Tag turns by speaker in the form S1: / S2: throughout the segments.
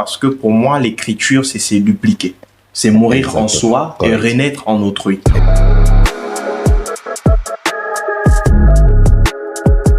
S1: Parce que pour moi, l'écriture, c'est se dupliquer. C'est mourir en soi et renaître en autrui.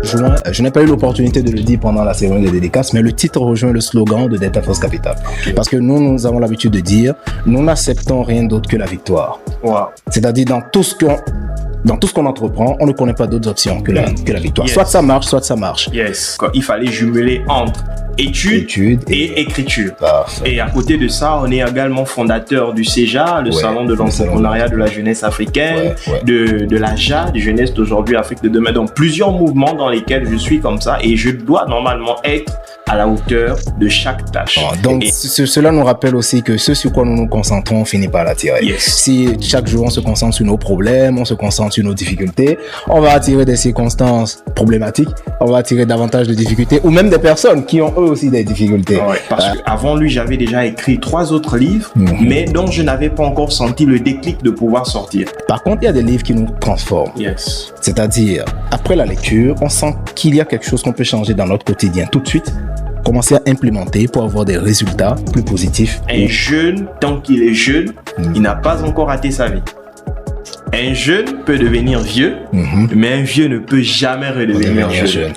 S2: Je n'ai pas eu l'opportunité de le dire pendant la cérémonie de dédicace, mais le titre rejoint le slogan de Delta Force Capital. Parce que nous avons l'habitude de dire, nous n'acceptons rien d'autre que la victoire.
S1: Wow.
S2: C'est-à-dire dans tout ce qu'on entreprend, on ne connaît pas d'autres options que la victoire.
S1: Yes.
S2: Soit ça marche, soit ça marche.
S1: Yes. Il fallait jumeler entre études et écriture.
S2: Parfait.
S1: Et à côté de ça, on est également fondateur du CEJA, le Salon de l'entrepreneuriat de la jeunesse africaine, de la JA, de Jeunesse d'aujourd'hui, Afrique de demain. Donc plusieurs mouvements dans lesquels je suis comme ça et je dois normalement être à la hauteur de chaque tâche.
S2: Donc cela nous rappelle aussi que ce sur quoi nous nous concentrons, on finit par l'attirer.
S1: Yes.
S2: Si chaque jour on se concentre sur nos problèmes, on se concentre sur nos difficultés, on va attirer des circonstances problématiques, on va attirer davantage de difficultés ou même des personnes qui ont eux aussi des difficultés.
S1: Ouais, parce qu'avant lui, j'avais déjà écrit 3 autres livres, mais dont je n'avais pas encore senti le déclic de pouvoir sortir.
S2: Par contre, il y a des livres qui nous transforment.
S1: Yes.
S2: C'est-à-dire, après la lecture, on sent qu'il y a quelque chose qu'on peut changer dans notre quotidien tout de suite, commencer à implémenter pour avoir des résultats plus positifs.
S1: Un jeune, tant qu'il est jeune, il n'a pas encore raté sa vie. Un jeune peut devenir vieux, mais un vieux ne peut jamais redevenir jeune.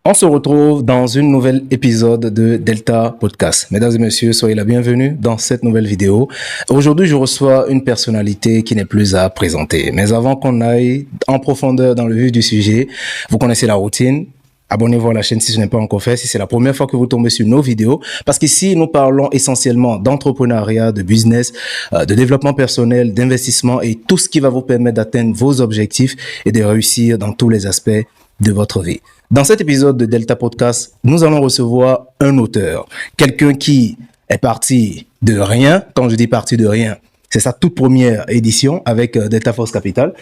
S2: On se retrouve dans un nouvel épisode de Delta Podcast. Mesdames et messieurs, soyez la bienvenue dans cette nouvelle vidéo. Aujourd'hui, je reçois une personnalité qui n'est plus à présenter. Mais avant qu'on aille en profondeur dans le vif du sujet, vous connaissez la routine. Abonnez-vous à la chaîne si ce n'est pas encore fait, si c'est la première fois que vous tombez sur nos vidéos, parce qu'ici, nous parlons essentiellement d'entrepreneuriat, de business, de développement personnel, d'investissement et tout ce qui va vous permettre d'atteindre vos objectifs et de réussir dans tous les aspects de votre vie. Dans cet épisode de Delta Podcast, nous allons recevoir un auteur, quelqu'un qui est parti de rien. Quand je dis parti de rien, c'est sa toute première édition avec Delta Force Capital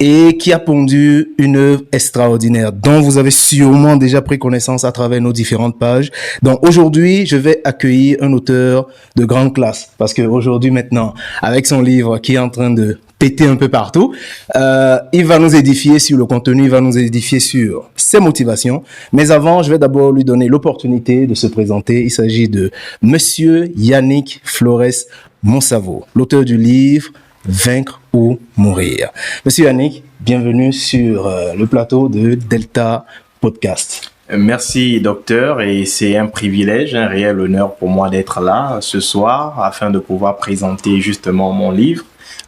S2: et qui a pondu une œuvre extraordinaire dont vous avez sûrement déjà pris connaissance à travers nos différentes pages. Donc aujourd'hui, je vais accueillir un auteur de grande classe parce qu'aujourd'hui maintenant, avec son livre qui est en train de péter un peu partout, il va nous édifier sur le contenu, il va nous édifier sur ses motivations. Mais avant, je vais d'abord lui donner l'opportunité de se présenter. Il s'agit de Monsieur Yannick Flores Monsavo, l'auteur du livre Vaincre ou mourir. Monsieur Yannick, bienvenue sur le plateau de Delta Podcast.
S1: Merci docteur, et c'est un privilège, un réel honneur pour moi d'être là ce soir afin de pouvoir présenter justement mon livre.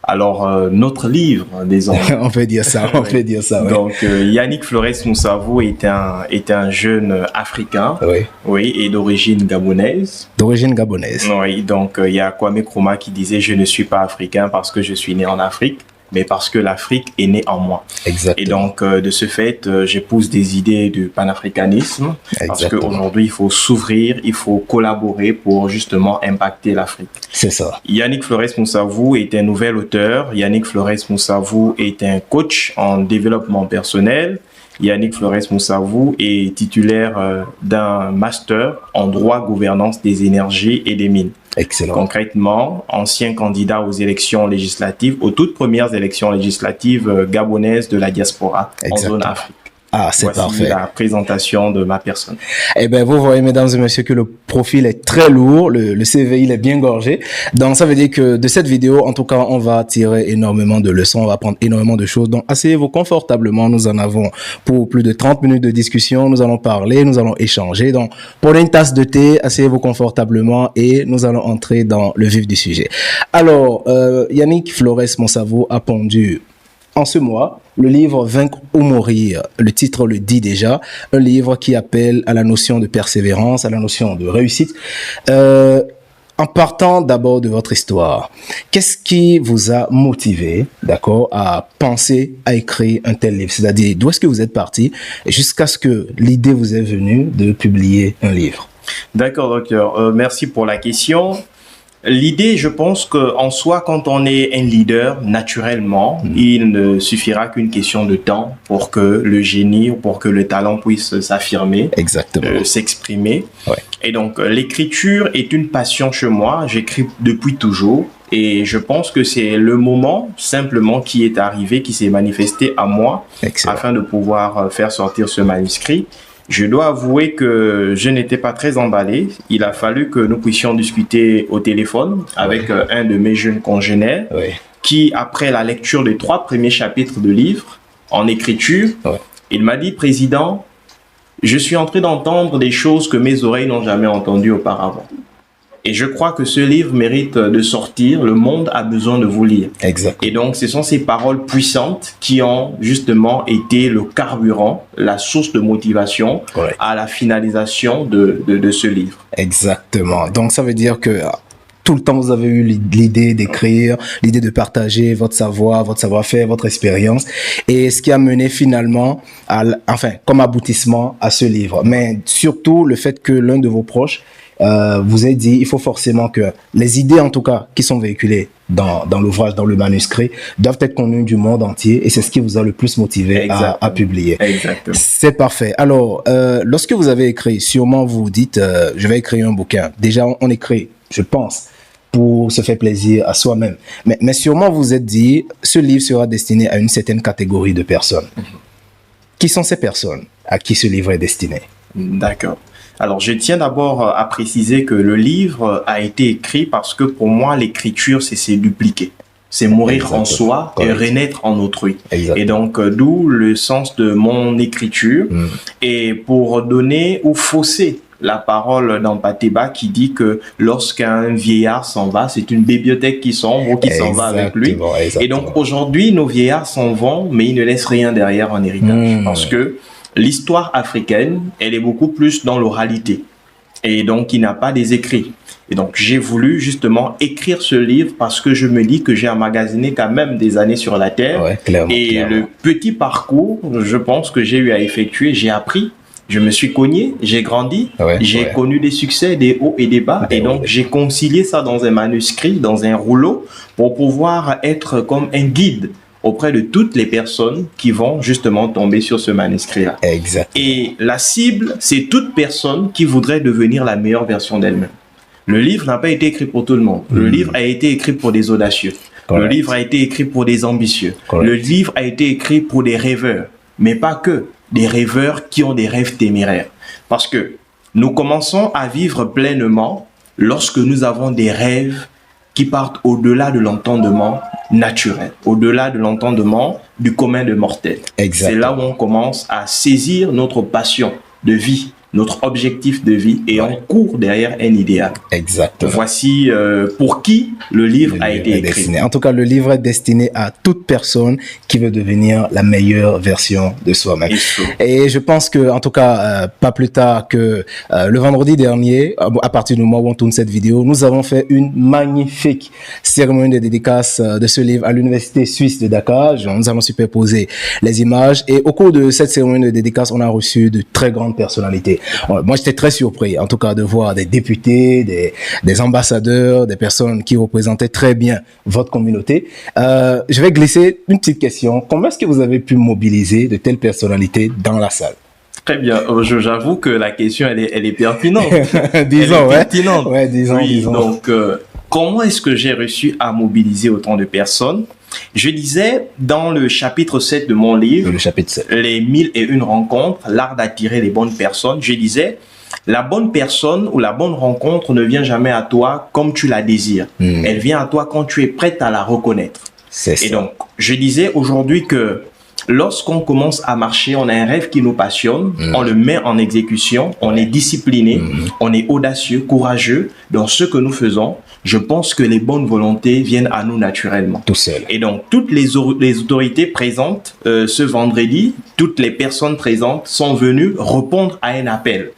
S1: Alors, notre livre, désormais.
S2: On peut dire ça, on peut dire ça.
S1: Donc, Yannick Flores Monsavo est un jeune Africain, oui, et d'origine gabonaise.
S2: D'origine gabonaise.
S1: Oui, donc il y a Kwame Nkrumah qui disait « Je ne suis pas africain parce que je suis né en Afrique, mais parce que l'Afrique est née en moi. »
S2: Exactement.
S1: Et donc, de ce fait, j'épouse des idées de panafricanisme. Exactement. Parce qu'aujourd'hui, il faut s'ouvrir, il faut collaborer pour justement impacter l'Afrique.
S2: C'est ça.
S1: Yannick Flores Monsavo est un nouvel auteur. Yannick Flores Monsavo est un coach en développement personnel. Yannick Flores Monsavo est titulaire d'un master en droit gouvernance des énergies et des mines.
S2: Excellent.
S1: Concrètement, ancien candidat aux élections législatives, aux toutes premières élections législatives gabonaises de la diaspora en zone Afrique.
S2: Ah, c'est
S1: Voici
S2: parfait.
S1: La présentation de ma personne.
S2: Eh ben, vous voyez, mesdames et messieurs, que le profil est très lourd, le CV, il est bien gorgé. Donc, ça veut dire que de cette vidéo, en tout cas, on va tirer énormément de leçons, on va apprendre énormément de choses. Donc, asseyez-vous confortablement. Nous en avons pour plus de 30 minutes de discussion. Nous allons parler, nous allons échanger. Donc, prenez une tasse de thé, asseyez-vous confortablement et nous allons entrer dans le vif du sujet. Alors, Yannick Flores Monsavo a pondu en ce mois le livre Vaincre ou mourir. Le titre le dit déjà, un livre qui appelle à la notion de persévérance, à la notion de réussite. En partant d'abord de votre histoire, qu'est-ce qui vous a motivé, d'accord, à penser à écrire un tel livre? C'est-à-dire, d'où est-ce que vous êtes parti jusqu'à ce que l'idée vous est venue de publier un livre?
S1: D'accord, docteur. Merci pour la question. L'idée, je pense qu'en soi, quand on est un leader, naturellement, il ne suffira qu'une question de temps pour que le génie ou pour que le talent puisse s'affirmer, s'exprimer. Ouais. Et donc, l'écriture est une passion chez moi. J'écris depuis toujours. Et je pense que c'est le moment simplement qui est arrivé, qui s'est manifesté à moi. Excellent. Afin de pouvoir faire sortir ce manuscrit. Je dois avouer que je n'étais pas très emballé. Il a fallu que nous puissions discuter au téléphone avec un de mes jeunes congénères qui, après la lecture des 3 premiers chapitres de livre en écriture, il m'a dit, Président, je suis en train d'entendre des choses que mes oreilles n'ont jamais entendues auparavant. Et je crois que ce livre mérite de sortir. Le monde a besoin de vous lire.
S2: Exact.
S1: Et donc, ce sont ces paroles puissantes qui ont justement été le carburant, la source de motivation à la finalisation de ce livre.
S2: Exactement. Donc, ça veut dire que tout le temps, vous avez eu l'idée d'écrire, l'idée de partager votre savoir, votre savoir-faire, votre expérience. Et ce qui a mené finalement, comme aboutissement à ce livre. Mais surtout, le fait que l'un de vos proches vous a dit, il faut forcément que les idées, en tout cas, qui sont véhiculées dans l'ouvrage, dans le manuscrit, doivent être connues du monde entier. Et c'est ce qui vous a le plus motivé à publier.
S1: Exactement.
S2: C'est parfait. Alors, lorsque vous avez écrit, sûrement vous vous dites, je vais écrire un bouquin. Déjà, on écrit, je pense, pour se faire plaisir à soi-même. Mais sûrement vous vous êtes dit, ce livre sera destiné à une certaine catégorie de personnes. Qui sont ces personnes à qui ce livre est destiné?
S1: D'accord. Alors, je tiens d'abord à préciser que le livre a été écrit parce que pour moi, l'écriture, c'est dupliquer. C'est mourir en soi et renaître en autrui. Et donc, d'où le sens de mon écriture. Et pour donner ou fausser la parole d'Ampateba qui dit que lorsqu'un vieillard s'en va, c'est une bibliothèque qui sombre ou qui s'en va avec lui. Et donc, aujourd'hui, nos vieillards s'en vont, mais ils ne laissent rien derrière en héritage. Parce que l'histoire africaine, elle est beaucoup plus dans l'oralité. Et donc, il n'y a pas des écrits. Et donc, j'ai voulu justement écrire ce livre parce que je me dis que j'ai emmagasiné quand même des années sur la Terre. Clairement. Le petit parcours, je pense que j'ai eu à effectuer, j'ai appris. Je me suis cogné, j'ai grandi, j'ai connu des succès, des hauts et des bas. Et donc, j'ai concilié ça dans un manuscrit, dans un rouleau, pour pouvoir être comme un guide auprès de toutes les personnes qui vont justement tomber sur ce manuscrit-là. Et la cible, c'est toute personne qui voudrait devenir la meilleure version d'elle-même. Le livre n'a pas été écrit pour tout le monde. Le livre a été écrit pour des audacieux. Le livre a été écrit pour des ambitieux. Le livre a été écrit pour des rêveurs, mais pas que. Des rêveurs qui ont des rêves téméraires. Parce que nous commençons à vivre pleinement lorsque nous avons des rêves qui partent au-delà de l'entendement naturel, au-delà de l'entendement du commun des mortels. C'est là où on commence à saisir notre passion de vie, notre objectif de vie et on court derrière un idéal. Voici pour qui le livre a été écrit.
S2: Destiné. En tout cas, le livre est destiné à toute personne qui veut devenir la meilleure version de soi-même. Et je pense que, en tout cas, pas plus tard que le vendredi dernier, à partir du moment où on tourne cette vidéo, nous avons fait une magnifique cérémonie de dédicace de ce livre à l'Université suisse de Dakar. Nous avons superposé les images et au cours de cette cérémonie de dédicace, on a reçu de très grandes personnalités. Moi, j'étais très surpris, en tout cas, de voir des députés, des ambassadeurs, des personnes qui représentaient très bien votre communauté. Je vais glisser une petite question. Comment est-ce que vous avez pu mobiliser de telles personnalités dans la salle?
S1: Très bien. J'avoue que la question, elle est pertinente.
S2: Disons,
S1: pertinente.
S2: Disons.
S1: Donc, comment est-ce que j'ai réussi à mobiliser autant de personnes? Je disais dans le chapitre 7 de mon livre,
S2: le chapitre 7.
S1: Les 1001 rencontres, l'art d'attirer les bonnes personnes, je disais, la bonne personne ou la bonne rencontre ne vient jamais à toi comme tu la désires. Elle vient à toi quand tu es prête à la reconnaître. Et donc, je disais aujourd'hui que lorsqu'on commence à marcher, on a un rêve qui nous passionne, on le met en exécution, on est discipliné, on est audacieux, courageux dans ce que nous faisons. Je pense que les bonnes volontés viennent à nous naturellement.
S2: Tout seul.
S1: Et donc, toutes les autorités présentes ce vendredi, toutes les personnes présentes sont venues répondre à un appel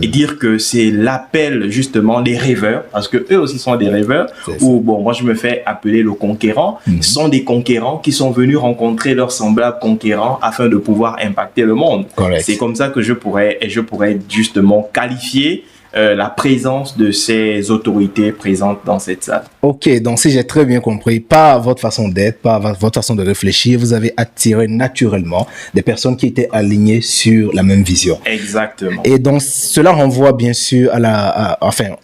S1: et dire que c'est l'appel justement des rêveurs, parce que eux aussi sont des rêveurs, ou bon, moi je me fais appeler le conquérant, sont des conquérants qui sont venus rencontrer leurs semblables conquérants afin de pouvoir impacter le monde. C'est comme ça que je pourrais justement qualifier la présence de ces autorités présentes dans cette salle.
S2: Ok, donc si j'ai très bien compris, pas votre façon d'être, pas votre façon de réfléchir, vous avez attiré naturellement des personnes qui étaient alignées sur la même vision.
S1: Exactement.
S2: Et donc cela renvoie bien sûr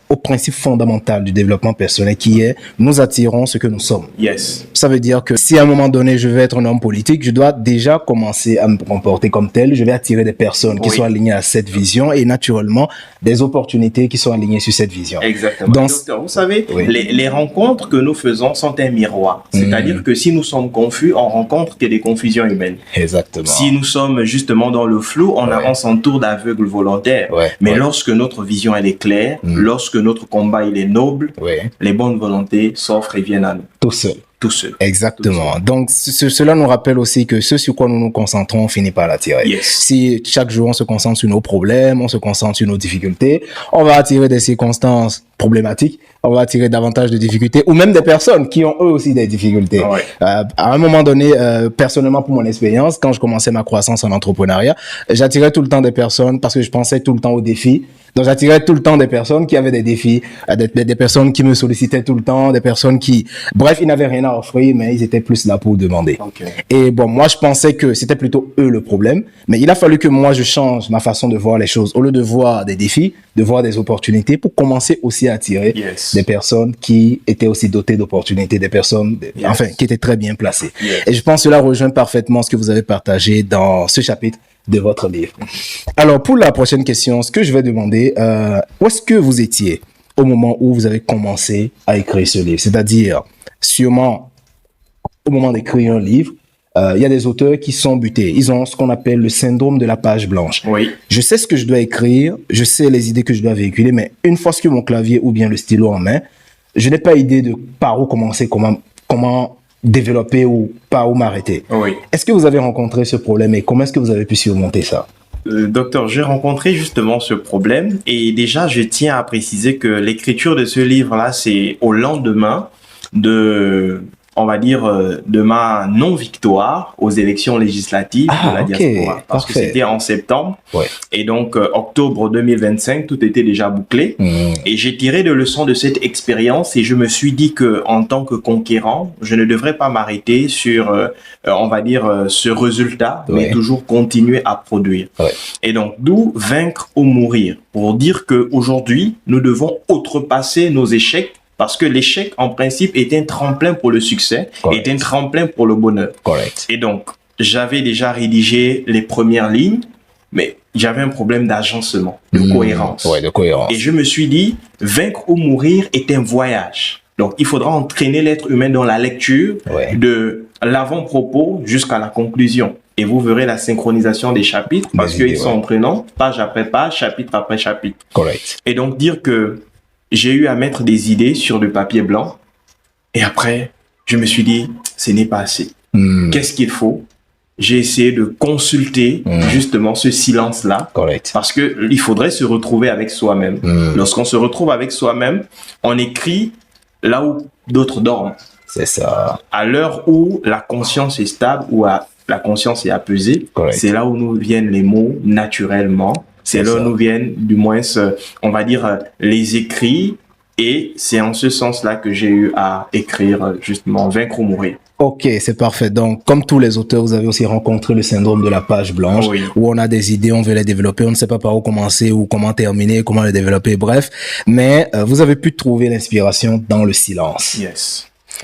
S2: au principe fondamental du développement personnel qui est nous attirons ce que nous sommes.
S1: Yes.
S2: Ça veut dire que si à un moment donné je veux être un homme politique, je dois déjà commencer à me comporter comme tel. Je vais attirer des personnes qui sont alignées à cette vision et naturellement des opportunités qui sont alignées sur cette vision.
S1: Exactement. Donc, docteur, vous savez, les rencontres que nous faisons sont un miroir. C'est-à-dire que si nous sommes confus, on rencontre que des confusions humaines.
S2: Exactement.
S1: Si nous sommes justement dans le flou, on avance en tour d'aveugle volontaire. Mais lorsque notre vision elle est claire, lorsque notre combat il est noble, les bonnes volontés s'offrent et viennent à nous.
S2: Tout seul.
S1: Tout seul.
S2: Exactement. Donc, cela nous rappelle aussi que ce sur quoi nous nous concentrons, on finit par l'attirer.
S1: Yes.
S2: Si chaque jour on se concentre sur nos problèmes, on se concentre sur nos difficultés, on va attirer des circonstances problématiques, on va attirer davantage de difficultés, ou même des personnes qui ont eux aussi des difficultés. À un moment donné, personnellement pour mon expérience, quand je commençais ma croissance en entrepreneuriat, j'attirais tout le temps des personnes parce que je pensais tout le temps aux défis. Donc, j'attirais tout le temps des personnes qui avaient des défis, des personnes qui me sollicitaient tout le temps, des personnes qui, bref, ils n'avaient rien à offrir, mais ils étaient plus là pour demander. Et bon, moi, je pensais que c'était plutôt eux le problème, mais il a fallu que moi, je change ma façon de voir les choses. Au lieu de voir des défis, de voir des opportunités pour commencer aussi à attirer des personnes qui étaient aussi dotées d'opportunités, des personnes, enfin, qui étaient très bien placées. Et je pense que cela rejoint parfaitement ce que vous avez partagé dans ce chapitre de votre livre. Alors, pour la prochaine question, ce que je vais demander, où est-ce que vous étiez au moment où vous avez commencé à écrire ce livre? C'est-à-dire, sûrement, au moment d'écrire un livre, il y a des auteurs qui sont butés. Ils ont ce qu'on appelle le syndrome de la page blanche. Je sais ce que je dois écrire, je sais les idées que je dois véhiculer, mais une fois que mon clavier ou bien le stylo en main, je n'ai pas idée de par où commencer, comment développer ou pas où m'arrêter. Est-ce que vous avez rencontré ce problème et comment est-ce que vous avez pu surmonter ça?
S1: Docteur, j'ai rencontré justement ce problème et déjà je tiens à préciser que l'écriture de ce livre-là, c'est au lendemain de, on va dire, de ma non-victoire aux élections législatives de la diaspora. Parce que c'était en septembre. Et donc, octobre 2025, tout était déjà bouclé. Et j'ai tiré des leçons de cette expérience et je me suis dit que, en tant que conquérant, je ne devrais pas m'arrêter sur, on va dire, ce résultat, mais toujours continuer à produire. Et donc, d'où vaincre ou mourir. Pour dire qu'aujourd'hui, nous devons outrepasser nos échecs. Parce que l'échec, en principe, est un tremplin pour le succès, est un tremplin pour le bonheur. Et donc, j'avais déjà rédigé les premières lignes, mais j'avais un problème d'agencement, de cohérence. Et je me suis dit, vaincre ou mourir est un voyage. Donc, il faudra entraîner l'être humain dans la lecture de l'avant-propos jusqu'à la conclusion. Et vous verrez la synchronisation des chapitres parce qu'ils sont entraînants, page après page, chapitre après chapitre. Et donc, dire que j'ai eu à mettre des idées sur du papier blanc et après, je me suis dit, ce n'est pas assez. Qu'est-ce qu'il faut? J'ai essayé de consulter justement ce silence-là parce que il faudrait se retrouver avec soi-même. Lorsqu'on se retrouve avec soi-même, on écrit là où d'autres dorment.
S2: C'est ça.
S1: À l'heure où la conscience est stable, où la conscience est apaisée, c'est là où nous viennent les mots naturellement. C'est là où nous viennent, du moins, on va dire, les écrits. Et c'est en ce sens-là que j'ai eu à écrire, justement, Vaincre ou mourir.
S2: Ok, c'est parfait. Donc, comme tous les auteurs, vous avez aussi rencontré le syndrome de la page blanche, où on a des idées, on veut les développer, on ne sait pas par où commencer ou comment terminer, comment les développer, bref. Mais vous avez pu trouver l'inspiration dans le silence.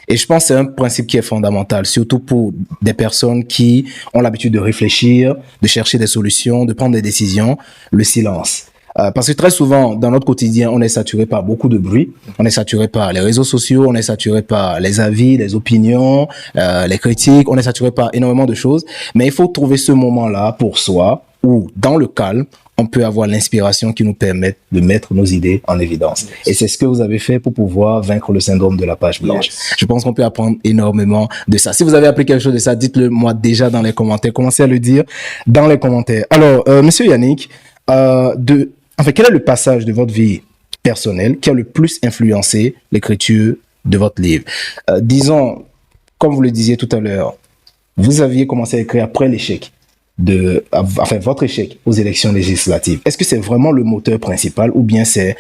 S2: Et je pense que c'est un principe qui est fondamental, surtout pour des personnes qui ont l'habitude de réfléchir, de chercher des solutions, de prendre des décisions, le silence. Parce que très souvent, dans notre quotidien, on est saturé par beaucoup de bruit. On est saturé par les réseaux sociaux, on est saturé par les avis, les opinions, les critiques, on est saturé par énormément de choses. Mais il faut trouver ce moment-là pour soi où, dans le calme, on peut avoir l'inspiration qui nous permet de mettre nos idées en évidence. Et c'est ce que vous avez fait pour pouvoir vaincre le syndrome de la page blanche. Je pense qu'on peut apprendre énormément de ça. Si vous avez appris quelque chose de ça, dites-le moi déjà dans les commentaires. Commencez à le dire dans les commentaires. Alors, Monsieur Yannick, quel est le passage de votre vie personnelle qui a le plus influencé l'écriture de votre livre? Disons, comme vous le disiez tout à l'heure, vous aviez commencé à écrire après l'échec. votre échec aux élections législatives, est-ce que c'est vraiment le moteur principal ou bien c'est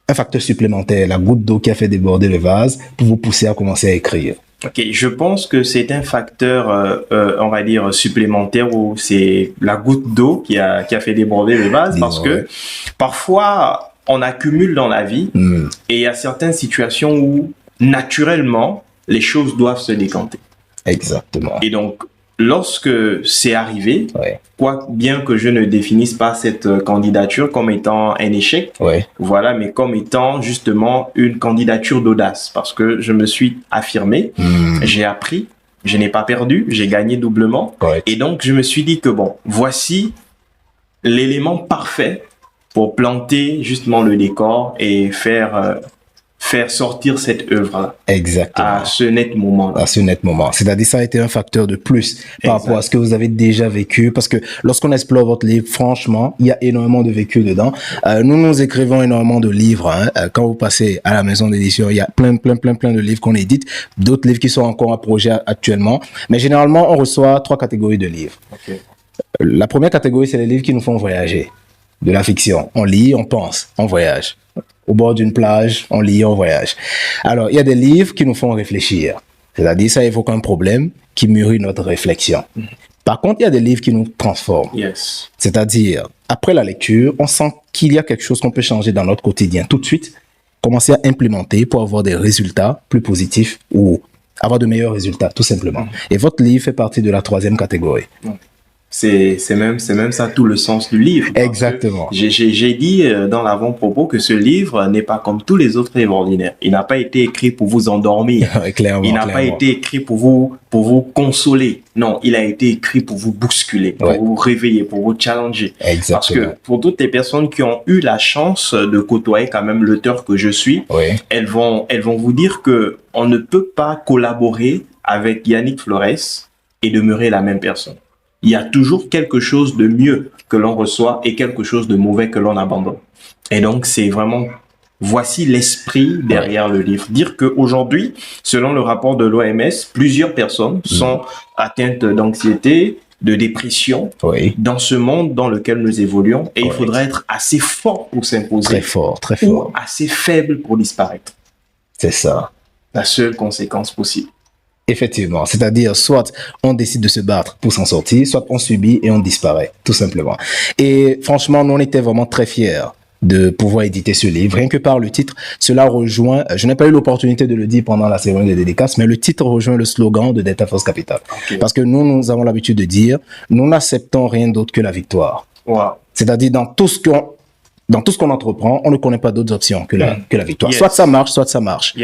S2: un facteur supplémentaire, la goutte d'eau qui a fait déborder le vase pour vous pousser à commencer à écrire?
S1: Ok, je pense que c'est un facteur, on va dire, supplémentaire où c'est la goutte d'eau qui a fait déborder le vase parce que parfois, on accumule dans la vie et il y a certaines situations où, naturellement, les choses doivent se décanter.
S2: Exactement.
S1: Et donc, lorsque c'est arrivé, quoi bien que je ne définisse pas cette candidature comme étant un échec, voilà, mais comme étant justement une candidature d'audace, parce que je me suis affirmé, j'ai appris, je n'ai pas perdu, j'ai gagné doublement, et donc je me suis dit que bon, voici l'élément parfait pour planter justement le décor et faire sortir cette œuvre-là.
S2: Exactement.
S1: À ce net moment.
S2: À ce net moment. C'est-à-dire, ça a été un facteur de plus par rapport à ce que vous avez déjà vécu. Parce que lorsqu'on explore votre livre, franchement, il y a énormément de vécu dedans. Nous écrivons énormément de livres. Quand vous passez à la maison d'édition, il y a plein de livres qu'on édite. D'autres livres qui sont encore à projet actuellement. Mais généralement, on reçoit 3 catégories de livres. Okay. La première catégorie, c'est les livres qui nous font voyager. De la fiction. On lit, on pense, on voyage. Au bord d'une plage, on lit, on voyage. Alors, il y a des livres qui nous font réfléchir. C'est-à-dire, ça évoque un problème qui mûrit notre réflexion. Par contre, il y a des livres qui nous transforment.
S1: Yes.
S2: C'est-à-dire, après la lecture, on sent qu'il y a quelque chose qu'on peut changer dans notre quotidien tout de suite, commencer à implémenter pour avoir des résultats plus positifs ou avoir de meilleurs résultats, tout simplement. Et votre livre fait partie de la 3e catégorie.
S1: C'est même ça tout le sens du livre.
S2: Exactement.
S1: J'ai dit dans l'avant-propos que ce livre n'est pas comme tous les autres livres ordinaires. Il n'a pas été écrit pour vous endormir.
S2: Clairement,
S1: il n'a pas été écrit pour vous consoler. Non, il a été écrit pour vous bousculer, pour vous réveiller, pour vous challenger.
S2: Exactement.
S1: Parce que pour toutes les personnes qui ont eu la chance de côtoyer quand même l'auteur que je suis, elles vont vous dire que on ne peut pas collaborer avec Yannick Flores et demeurer la même personne. Il y a toujours quelque chose de mieux que l'on reçoit et quelque chose de mauvais que l'on abandonne. Et donc, c'est vraiment, voici l'esprit derrière le livre. Dire qu'aujourd'hui, selon le rapport de l'OMS, plusieurs personnes sont atteintes d'anxiété, de dépression dans ce monde dans lequel nous évoluons. Et il faudrait être assez fort pour s'imposer.
S2: Très fort.
S1: Ou assez faible pour disparaître.
S2: C'est ça.
S1: La seule conséquence possible.
S2: Effectivement, c'est-à-dire soit on décide de se battre pour s'en sortir, soit on subit et on disparaît, tout simplement. Et franchement, nous on était vraiment très fiers de pouvoir éditer ce livre. Rien que par le titre, cela rejoint, je n'ai pas eu l'opportunité de le dire pendant la cérémonie des dédicaces, mais le titre rejoint le slogan de Delta Force Capital. Parce que nous avons l'habitude de dire, nous n'acceptons rien d'autre que la victoire. C'est-à-dire dans tout ce qu'on entreprend, on ne connaît pas d'autres options que la victoire. Soit ça marche, soit ça marche.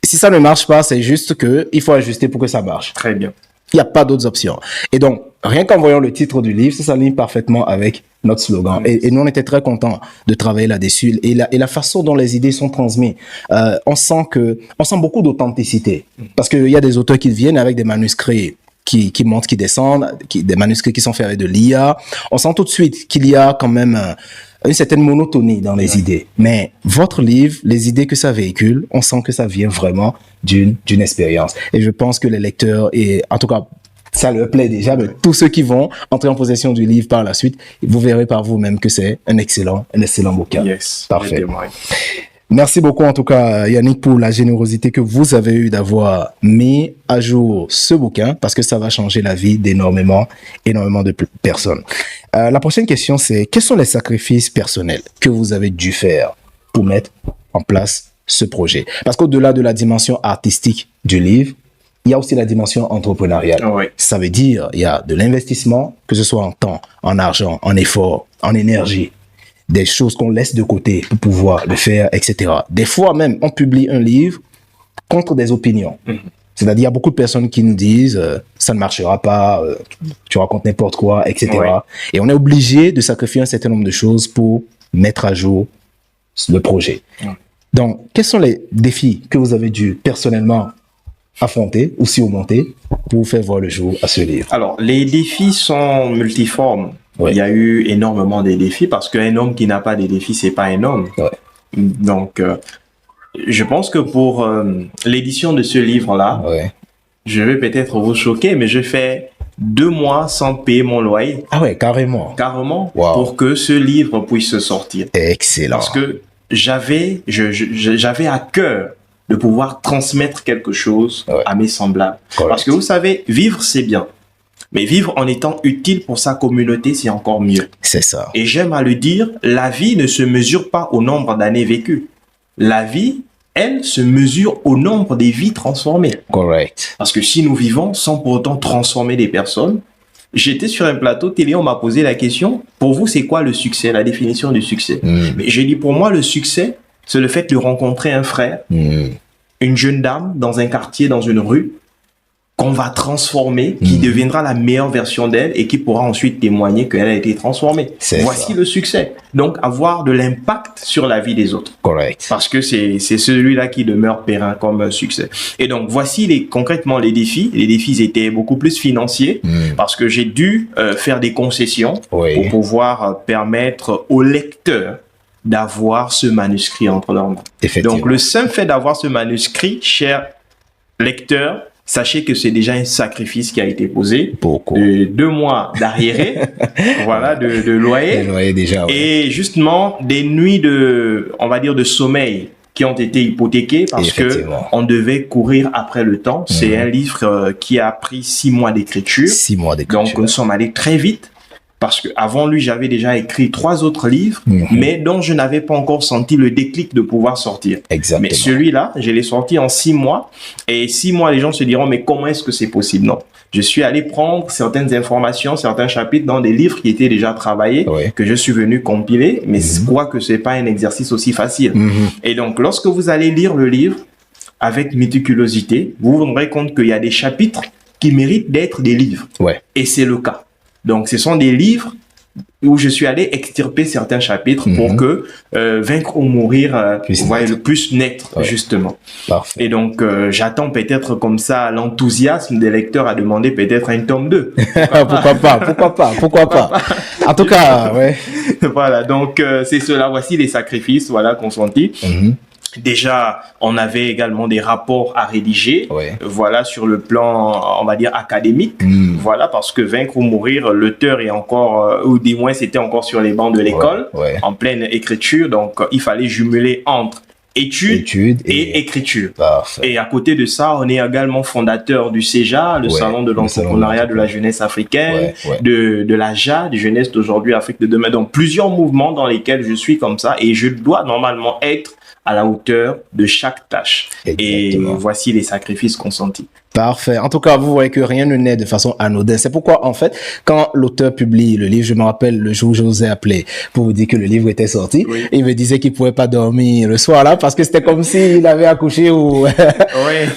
S2: Si ça ne marche pas, c'est juste qu'il faut ajuster pour que ça marche.
S1: Très bien.
S2: Il n'y a pas d'autres options. Et donc, rien qu'en voyant le titre du livre, ça s'aligne parfaitement avec notre slogan. Et nous, on était très contents de travailler là-dessus. Et la façon dont les idées sont transmises, on sent beaucoup d'authenticité. Parce qu'il y a des auteurs qui viennent avec des manuscrits qui montent, qui descendent, des manuscrits qui sont faits avec de l'IA. On sent tout de suite qu'il y a quand même une certaine monotonie dans les idées. Mais votre livre, les idées que ça véhicule, on sent que ça vient vraiment d'une expérience. Et je pense que les lecteurs, et en tout cas, ça leur plaît déjà, mais tous ceux qui vont entrer en possession du livre par la suite, vous verrez par vous-même que c'est un excellent bouquin. Parfait. Merci beaucoup en tout cas Yannick pour la générosité que vous avez eue d'avoir mis à jour ce bouquin parce que ça va changer la vie d'énormément de personnes. La prochaine question c'est quels sont les sacrifices personnels que vous avez dû faire pour mettre en place ce projet? Parce qu'au-delà de la dimension artistique du livre, il y a aussi la dimension entrepreneuriale. Ça veut dire il y a de l'investissement, que ce soit en temps, en argent, en effort, en énergie. Des choses qu'on laisse de côté pour pouvoir le faire, etc. Des fois même, on publie un livre contre des opinions. C'est-à-dire, il y a beaucoup de personnes qui nous disent ça ne marchera pas, tu racontes n'importe quoi, etc. Et on est obligé de sacrifier un certain nombre de choses pour mettre à jour le projet. Donc, quels sont les défis que vous avez dû personnellement affronter ou surmonter pour faire voir le jour à ce livre?
S1: Alors, les défis sont multiformes. Il y a eu énormément de défis parce qu'un homme qui n'a pas de défis, c'est pas un homme. Donc, je pense que pour l'édition de ce livre-là, je vais peut-être vous choquer, mais je fais 2 mois sans payer mon loyer.
S2: Ah ouais, carrément.
S1: Carrément,
S2: Wow.
S1: pour que ce livre puisse sortir.
S2: Excellent.
S1: Parce que j'avais à cœur de pouvoir transmettre quelque chose à mes semblables.
S2: Correct.
S1: Parce que vous savez, vivre, c'est bien. Mais vivre en étant utile pour sa communauté, c'est encore mieux.
S2: C'est ça.
S1: Et j'aime à le dire, la vie ne se mesure pas au nombre d'années vécues. La vie, elle, se mesure au nombre des vies transformées.
S2: Correct.
S1: Parce que si nous vivons sans pour autant transformer des personnes, j'étais sur un plateau télé, on m'a posé la question, pour vous, c'est quoi le succès, la définition du succès? Mais j'ai dit, pour moi, le succès, c'est le fait de rencontrer un frère, une jeune dame dans un quartier, dans une rue, qu'on va transformer, qui deviendra la meilleure version d'elle et qui pourra ensuite témoigner qu'elle a été transformée. Voici le succès. Donc, avoir de l'impact sur la vie des autres.
S2: Correct.
S1: Parce que c'est celui-là qui demeure périn comme succès. Et donc, voici concrètement les défis. Les défis étaient beaucoup plus financiers parce que j'ai dû faire des concessions pour pouvoir permettre aux lecteurs d'avoir ce manuscrit entre leurs mains. Donc, le simple fait d'avoir ce manuscrit, chers lecteurs, sachez que c'est déjà un sacrifice qui a été posé.
S2: Beaucoup.
S1: De 2 mois d'arriéré, voilà, de loyer.
S2: De loyer déjà,
S1: Et justement, des nuits on va dire, de sommeil qui ont été hypothéquées parce que on devait courir après le temps. C'est un livre qui a pris 6 mois d'écriture.
S2: 6 mois d'écriture.
S1: Donc, nous sommes allés très vite. Parce que avant lui, j'avais déjà écrit 3 autres livres, mais dont je n'avais pas encore senti le déclic de pouvoir sortir.
S2: Exactement.
S1: Mais celui-là, je l'ai sorti en 6 mois. Et 6 mois, les gens se diront, mais comment est-ce que c'est possible? Non. Je suis allé prendre certaines informations, certains chapitres dans des livres qui étaient déjà travaillés, que je suis venu compiler, mais je crois que c'est pas un exercice aussi facile. Et donc, lorsque vous allez lire le livre avec méticulosité, vous vous rendrez compte qu'il y a des chapitres qui méritent d'être des livres. Et c'est le cas. Donc, ce sont des livres où je suis allé extirper certains chapitres pour que Vaincre ou mourir voyez, le plus naître, justement.
S2: Parfait.
S1: Et donc, j'attends peut-être comme ça l'enthousiasme des lecteurs à demander peut-être un tome 2.
S2: Pourquoi pas. En tout cas,
S1: Voilà, donc c'est cela. Voici les sacrifices consentis. Déjà, on avait également des rapports à rédiger, voilà, sur le plan, on va dire, académique, voilà, parce que Vaincre ou mourir, l'auteur est encore, ou du moins c'était encore sur les bancs de l'école, en pleine écriture, donc il fallait jumeler entre études et écriture.
S2: Parfait.
S1: Et à côté de ça, on est également fondateur du CEJA, le Salon de l'entrepreneuriat de la jeunesse africaine, de la JA, de Jeunesse d'aujourd'hui, Afrique de demain, donc plusieurs mouvements dans lesquels je suis comme ça, et je dois normalement être à la hauteur de chaque tâche. Exactement. Et voici les sacrifices consentis.
S2: Parfait. En tout cas, vous voyez que rien ne naît de façon anodine. C'est pourquoi, en fait, quand l'auteur publie le livre, je me rappelle le jour où je vous ai appelé pour vous dire que le livre était sorti, il me disait qu'il pouvait pas dormir le soir là parce que c'était comme s'il avait accouché ou...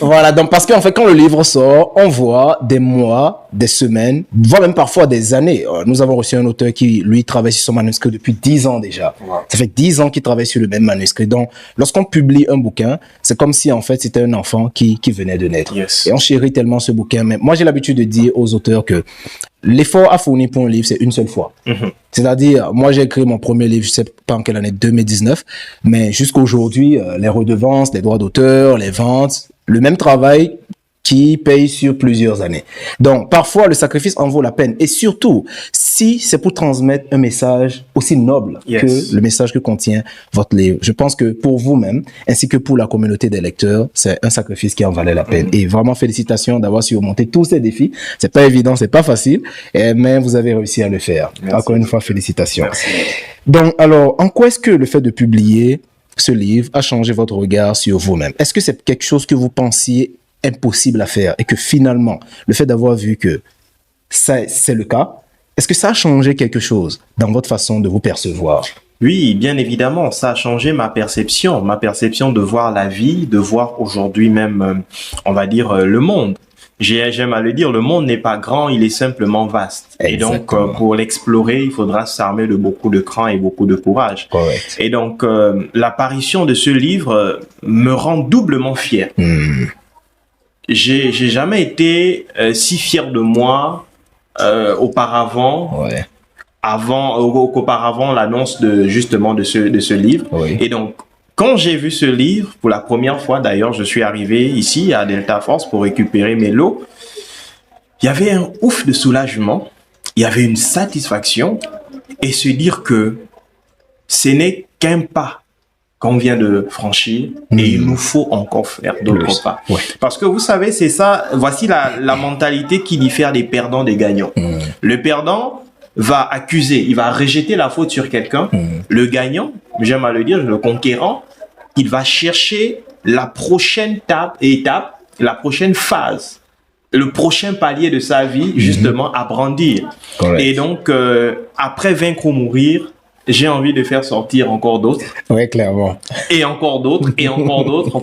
S2: Voilà. Donc, parce qu'en fait, quand le livre sort, on voit des mois, des semaines, voire même parfois des années. Nous avons reçu un auteur qui, lui, travaille sur son manuscrit depuis 10 ans déjà. Ça fait 10 ans qu'il travaille sur le même manuscrit. Donc, lorsqu'on publie un bouquin, c'est comme si, en fait, c'était un enfant qui venait de naître. Et on chérit tellement ce bouquin. Mais moi, j'ai l'habitude de dire aux auteurs que l'effort à fournir pour un livre, c'est une seule fois. C'est-à-dire, moi, j'ai écrit mon premier livre, je sais pas en quelle année, 2019, mais jusqu'à aujourd'hui, les redevances, les droits d'auteur, les ventes, le même travail qui paye sur plusieurs années. Donc, parfois, le sacrifice en vaut la peine. Et surtout, si c'est pour transmettre un message aussi noble que le message que contient votre livre. Je pense que pour vous-même, ainsi que pour la communauté des lecteurs, c'est un sacrifice qui en valait la peine. Et vraiment, félicitations d'avoir surmonté tous ces défis. C'est pas évident, c'est pas facile, mais vous avez réussi à le faire. Encore une fois, félicitations. Donc, alors, en quoi est-ce que le fait de publier ce livre a changé votre regard sur vous-même? Est-ce que c'est quelque chose que vous pensiez impossible à faire et que finalement, le fait d'avoir vu que ça, c'est le cas, est-ce que ça a changé quelque chose dans votre façon de vous percevoir?
S1: Oui, bien évidemment, ça a changé ma perception de voir la vie, de voir aujourd'hui même, on va dire, le monde. J'aime à le dire, le monde n'est pas grand, il est simplement vaste. Exactement. Et donc, pour l'explorer, il faudra s'armer de beaucoup de cran et beaucoup de courage.
S2: Correct.
S1: Et donc, l'apparition de ce livre me rend doublement fier. J'ai jamais été si fier de moi auparavant, qu'auparavant l'annonce de ce livre. Et donc, quand j'ai vu ce livre pour la première fois, d'ailleurs, je suis arrivé ici à Delta Force pour récupérer mes lots. il y avait un ouf de soulagement, il y avait une satisfaction et se dire que ce n'est qu'un pas qu'on vient de franchir et il nous faut encore faire d'autres pas.
S2: Ouais.
S1: Parce que vous savez, c'est ça, voici la mentalité qui diffère des perdants des gagnants. Le perdant va accuser, il va rejeter la faute sur quelqu'un. Le gagnant, j'aime à le dire, le conquérant, il va chercher la prochaine étape, la prochaine phase, le prochain palier de sa vie, justement, à brandir.
S2: Correct.
S1: Et donc, après vaincre ou mourir, j'ai envie de faire sortir encore d'autres.
S2: Oui, clairement.
S1: Et encore d'autres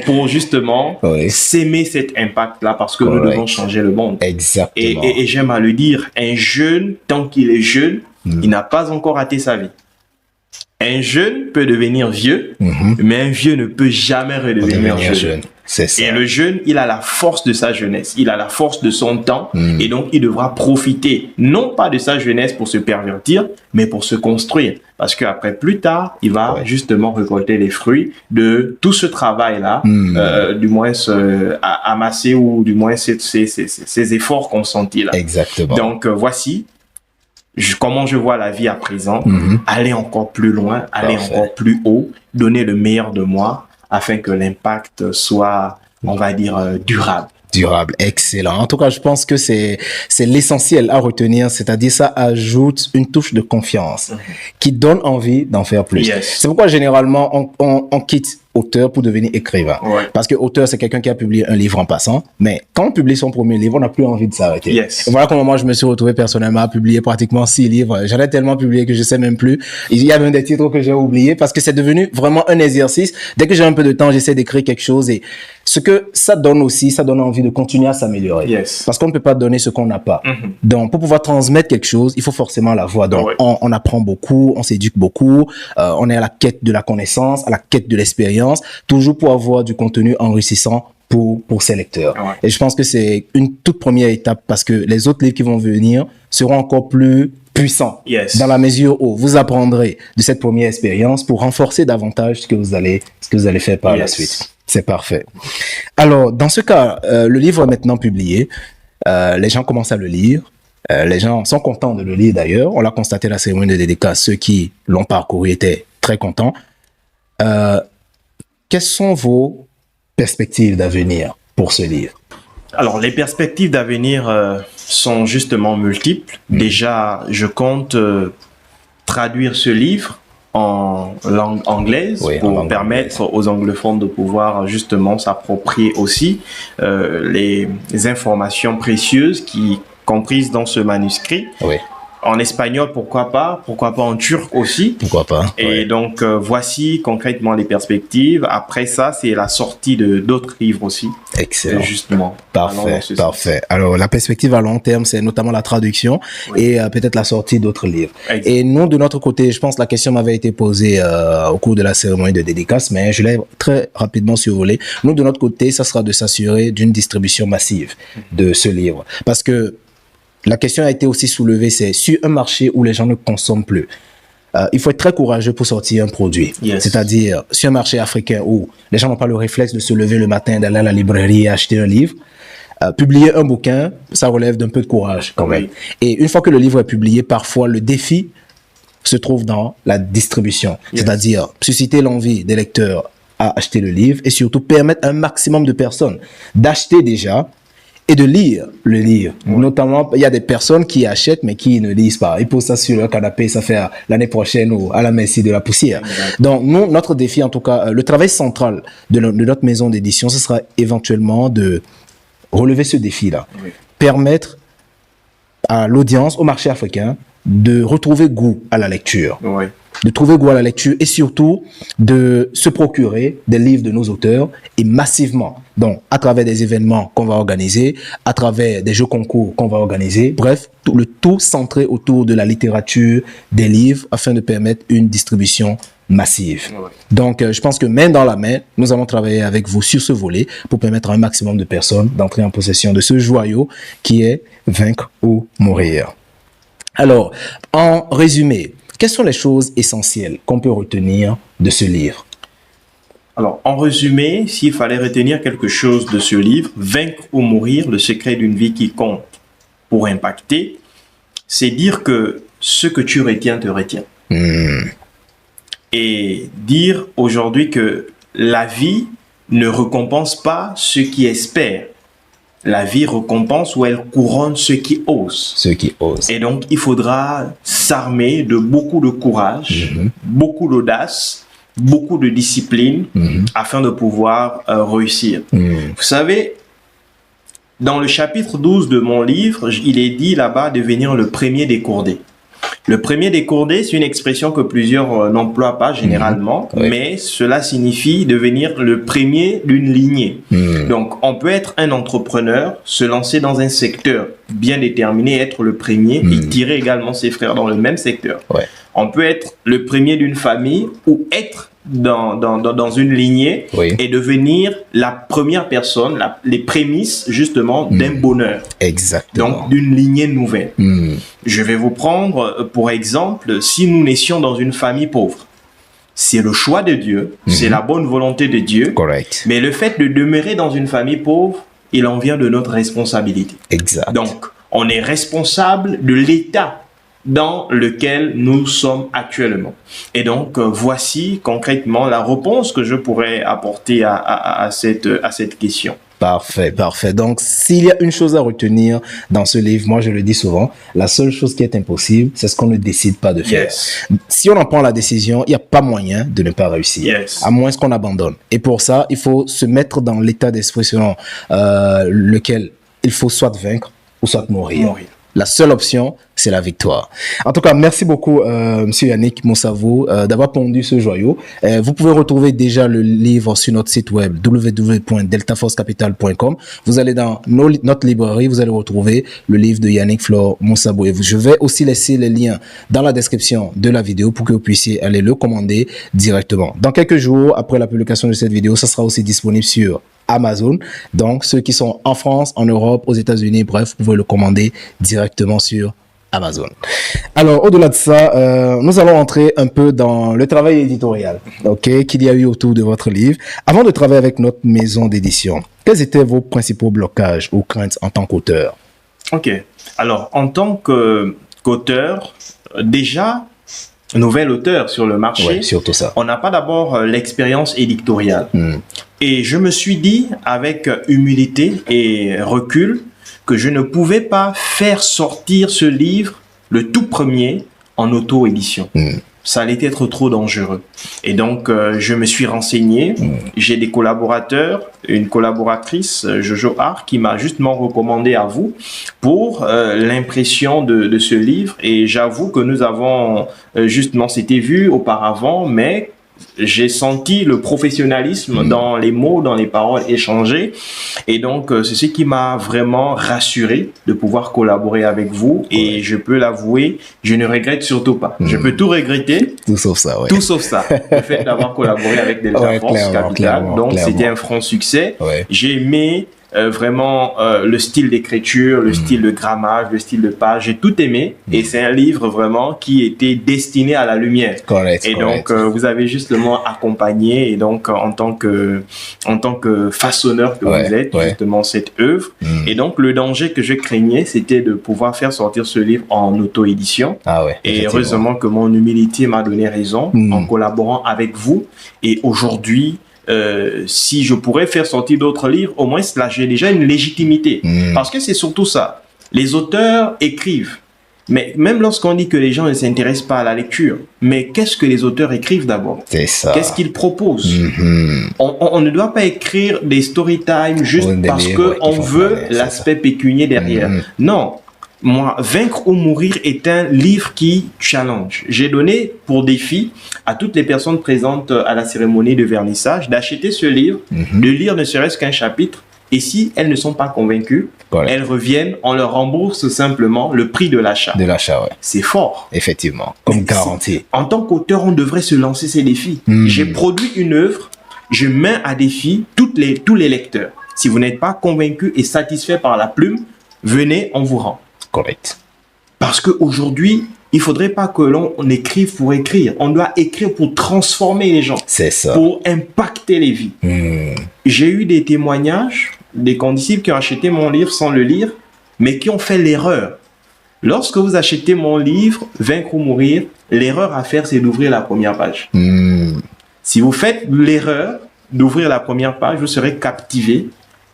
S1: pour justement s'aimer cet impact-là parce que nous devons changer le monde.
S2: Exactement.
S1: Et j'aime à le dire, un jeune, tant qu'il est jeune, il n'a pas encore raté sa vie. Un jeune peut devenir vieux, mais un vieux ne peut jamais redevenir jeune.
S2: C'est ça.
S1: Et le jeune, il a la force de sa jeunesse, il a la force de son temps, et donc il devra profiter, non pas de sa jeunesse pour se pervertir, mais pour se construire. Parce qu'après, plus tard, il va justement récolter les fruits de tout ce travail-là, du moins amasser ou du moins ces efforts consentis là.
S2: Exactement.
S1: Donc voici comment je vois la vie à présent, aller encore plus loin, aller encore plus haut, donner le meilleur de moi, afin que l'impact soit, on va dire, durable.
S2: Durable, excellent. En tout cas, je pense que c'est l'essentiel à retenir, c'est-à-dire ça ajoute une touche de confiance qui donne envie d'en faire plus.
S1: Yes.
S2: C'est pourquoi généralement on quitte auteur pour devenir écrivain. Parce que auteur, c'est quelqu'un qui a publié un livre en passant, mais quand on publie son premier livre, on n'a plus envie de s'arrêter.
S1: Yes.
S2: Voilà comment moi je me suis retrouvé personnellement à publier pratiquement 6 livres. J'en ai tellement publié que je sais même plus. Il y a même des titres que j'ai oubliés parce que c'est devenu vraiment un exercice. Dès que j'ai un peu de temps, j'essaie d'écrire quelque chose et ce que ça donne aussi, ça donne envie de continuer à s'améliorer.
S1: Yes.
S2: Parce qu'on ne peut pas donner ce qu'on n'a pas. Donc, pour pouvoir transmettre quelque chose, il faut forcément la voir. Donc, on apprend beaucoup, on s'éduque beaucoup, on est à la quête de la connaissance, à la quête de l'expérience, toujours pour avoir du contenu enrichissant pour ses lecteurs. Et je pense que c'est une toute première étape parce que les autres livres qui vont venir seront encore plus puissants. Dans la mesure où vous apprendrez de cette première expérience pour renforcer davantage ce que vous allez faire par la suite. C'est parfait. Alors, dans ce cas, le livre est maintenant publié. Les gens commencent à le lire. Les gens sont contents de le lire d'ailleurs. On l'a constaté à la cérémonie de dédicace. Ceux qui l'ont parcouru étaient très contents. Quelles sont vos perspectives d'avenir pour ce livre?
S1: Alors, les perspectives d'avenir sont justement multiples. Déjà, je compte traduire ce livre en langue anglaise pour permettre aux anglophones de pouvoir justement s'approprier aussi les informations précieuses qui comprises dans ce manuscrit. En espagnol, pourquoi pas en turc aussi.
S2: Pourquoi pas.
S1: Et donc, voici concrètement les perspectives. Après ça, c'est la sortie de d'autres livres aussi.
S2: Excellent.
S1: Justement.
S2: Parfait. Alors, la perspective à long terme, c'est notamment la traduction et peut-être la sortie d'autres livres. Et nous, de notre côté, je pense que la question m'avait été posée au cours de la cérémonie de dédicace, mais je l'ai très rapidement survolé. Nous, de notre côté, ça sera de s'assurer d'une distribution massive de ce livre. Parce que la question a été aussi soulevée, c'est sur un marché où les gens ne consomment plus. Il faut être très courageux pour sortir un produit. C'est-à-dire, sur un marché africain où les gens n'ont pas le réflexe de se lever le matin, d'aller à la librairie et acheter un livre, publier un bouquin, ça relève d'un peu de courage quand même. Et une fois que le livre est publié, parfois le défi se trouve dans la distribution. C'est-à-dire, susciter l'envie des lecteurs à acheter le livre et surtout permettre à un maximum de personnes d'acheter déjà et de lire le livre. Notamment, il y a des personnes qui achètent mais qui ne lisent pas. Ils posent ça sur leur canapé, ça fait l'année prochaine ou à la merci de la poussière. Donc, nous, notre défi, en tout cas, le travail central de notre maison d'édition, ce sera éventuellement de relever ce défi-là. Permettre à l'audience, au marché africain, de retrouver goût à la lecture. De trouver goût à la lecture et surtout de se procurer des livres de nos auteurs et massivement. Donc, à travers des événements qu'on va organiser, à travers des jeux concours qu'on va organiser. Bref, le tout centré autour de la littérature, des livres, afin de permettre une distribution massive. Donc, je pense que main dans la main, nous allons travailler avec vous sur ce volet pour permettre à un maximum de personnes d'entrer en possession de ce joyau qui est Vaincre ou mourir. Alors, en résumé, quelles sont les choses essentielles qu'on peut retenir de ce livre?
S1: Alors, en résumé, s'il fallait retenir quelque chose de ce livre, Vaincre ou mourir, le secret d'une vie qui compte. pour impacter, c'est dire que ce que tu retiens te retient. Et dire aujourd'hui que la vie ne récompense pas ceux qui espèrent. La vie récompense ou elle couronne ceux qui osent.
S2: Ceux qui osent.
S1: Et donc, il faudra s'armer de beaucoup de courage, beaucoup d'audace, beaucoup de discipline afin de pouvoir réussir. Vous savez, dans le chapitre 12 de mon livre, il est dit là-bas de devenir le premier des cordés. Le premier des cordés, c'est une expression que plusieurs n'emploient pas généralement, mais cela signifie devenir le premier d'une lignée. Donc, on peut être un entrepreneur, se lancer dans un secteur bien déterminé, être le premier et tirer également ses frères dans le même secteur. On peut être le premier d'une famille ou être dans une lignée et devenir la première personne, les prémices justement d'un bonheur.
S2: Exactement.
S1: Donc d'une lignée nouvelle. Je vais vous prendre pour exemple, si nous naissions dans une famille pauvre, c'est le choix de Dieu, c'est la bonne volonté de Dieu.
S2: Correct.
S1: Mais le fait de demeurer dans une famille pauvre, il en vient de notre responsabilité.
S2: Exact.
S1: Donc, on est responsable de l'état dans lequel nous sommes actuellement. Et donc, voici concrètement la réponse que je pourrais apporter à cette question.
S2: Parfait, parfait. Donc, s'il y a une chose à retenir dans ce livre, moi je le dis souvent, la seule chose qui est impossible, c'est ce qu'on ne décide pas de faire. Si on en prend la décision, il n'y a pas moyen de ne pas réussir, à moins qu'on abandonne. Et pour ça, il faut se mettre dans l'état d'esprit selon lequel il faut soit vaincre ou soit mourir. La seule option, c'est la victoire. En tout cas, merci beaucoup, Monsieur Yannick Moussavou, d'avoir pondu ce joyau. Vous pouvez retrouver déjà le livre sur notre site web www.deltaforcecapital.com. Vous allez dans notre librairie, vous allez retrouver le livre de Yannick Flore Moussavou. Et je vais aussi laisser les liens dans la description de la vidéo pour que vous puissiez aller le commander directement. Dans quelques jours, après la publication de cette vidéo, ça sera aussi disponible sur Amazon. Donc, ceux qui sont en France, en Europe, aux États-Unis, bref, vous pouvez le commander directement sur Amazon. Alors, au-delà de ça, nous allons entrer un peu dans le travail éditorial, qu'il y a eu autour de votre livre. Avant de travailler avec notre maison d'édition, quels étaient vos principaux blocages ou craintes en tant qu'auteur?
S1: Ok. Alors, en tant qu'auteur, déjà, nouvel auteur sur le marché,
S2: surtout ça.
S1: On n'a pas d'abord l'expérience éditoriale. Et je me suis dit, avec humilité et recul, que je ne pouvais pas faire sortir ce livre, le tout premier, en auto-édition. Ça allait être trop dangereux. Et donc, je me suis renseigné. J'ai des collaborateurs, une collaboratrice, Jojo Art, qui m'a justement recommandé à vous pour l'impression de ce livre. Et j'avoue que nous avons justement, c'était vu auparavant, mais j'ai senti le professionnalisme dans les mots, dans les paroles échangées. Et donc, c'est ce qui m'a vraiment rassuré de pouvoir collaborer avec vous. Et je peux l'avouer, je ne regrette surtout pas. Je peux tout regretter.
S2: Tout sauf ça,
S1: Tout sauf ça. Le fait d'avoir collaboré avec Delta Force Capital. Donc, c'était un franc succès. J'ai aimé vraiment le style d'écriture, le style de grammage, le style de page, j'ai tout aimé et c'est un livre vraiment qui était destiné à la lumière. Et donc vous avez justement accompagné et donc en tant que façonneur que vous êtes justement cette œuvre et donc le danger que je craignais c'était de pouvoir faire sortir ce livre en auto-édition et heureusement que mon humilité m'a donné raison en collaborant avec vous et aujourd'hui si je pourrais faire sortir d'autres livres, au moins là, j'ai déjà une légitimité. Parce que c'est surtout ça. Les auteurs écrivent. Mais même lorsqu'on dit que les gens ne s'intéressent pas à la lecture, mais qu'est-ce que les auteurs écrivent d'abord?
S2: C'est ça.
S1: Qu'est-ce qu'ils proposent? On ne doit pas écrire des story time juste parce qu'on veut l'aspect pécunier derrière. Non. Moi, Vaincre ou mourir est un livre qui challenge. J'ai donné pour défi à toutes les personnes présentes à la cérémonie de vernissage d'acheter ce livre, de lire ne serait-ce qu'un chapitre. Et si elles ne sont pas convaincues, elles reviennent, on leur rembourse simplement le prix de l'achat. C'est fort.
S2: Effectivement, comme garantie.
S1: En tant qu'auteur, on devrait se lancer ces défis. J'ai produit une œuvre, je mets à défi tous les lecteurs. Si vous n'êtes pas convaincu et satisfait par la plume, venez, on vous rend.
S2: Correct.
S1: Parce qu'aujourd'hui, il ne faudrait pas que l'on écrive pour écrire. On doit écrire pour transformer les gens.
S2: C'est ça.
S1: Pour impacter les vies. J'ai eu des témoignages des condisciples qui ont acheté mon livre sans le lire mais qui ont fait l'erreur. Lorsque vous achetez mon livre, Vaincre ou mourir, l'erreur à faire, c'est d'ouvrir la première page. Si vous faites l'erreur d'ouvrir la première page, vous serez captivé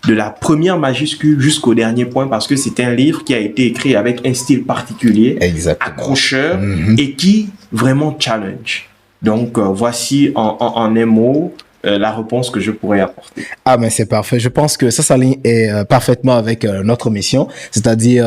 S1: de la première majuscule jusqu'au dernier point parce que c'est un livre qui a été écrit avec un style particulier, accrocheur et qui vraiment challenge. Donc, voici en un mot la réponse que je pourrais apporter.
S2: Ah, mais c'est parfait. Je pense que ça s'aligne parfaitement avec notre mission. C'est-à-dire,